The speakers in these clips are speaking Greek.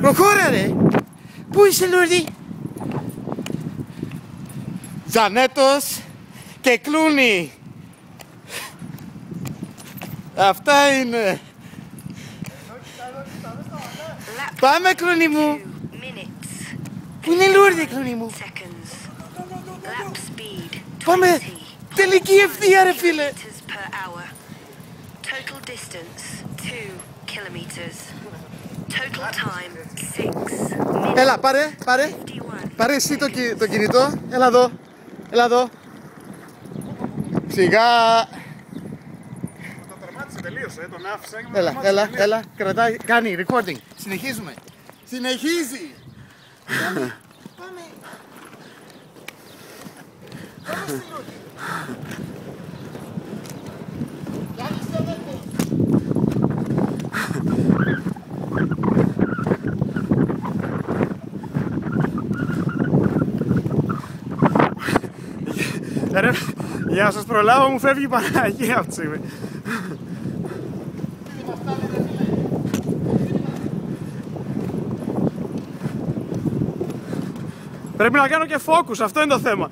Προχώρα ρε! Πού είσαι Λούρδι? Τζανέτος και κλούνι. Αυτά είναι. Πάμε κλούνι μου. Πού είναι Λούρδι κλούνι μου? Πάμε. Τελική ευθεία ρε φίλε. Total distance 2 kilometers. Total time 6 minutes. Έλα, πάρε. Πάρε εσύ το κινητό. Έλα εδώ. Σιγά. Το τερμάτισε, τελείωσε, τον άφησα. Έλα. Κρατάει, κάνει recording. Συνεχίζουμε. Συνεχίζει. Πάμε. Στη Λούρδι. Ρε, για να σας προλάβω μου φεύγει η Παναγία από τη στιγμή. Πρέπει να κάνω και focus, αυτό είναι το θέμα.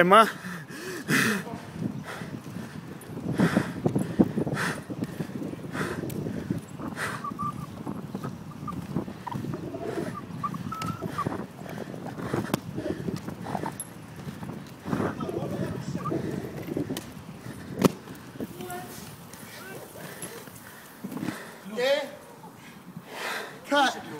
Μα. Cut.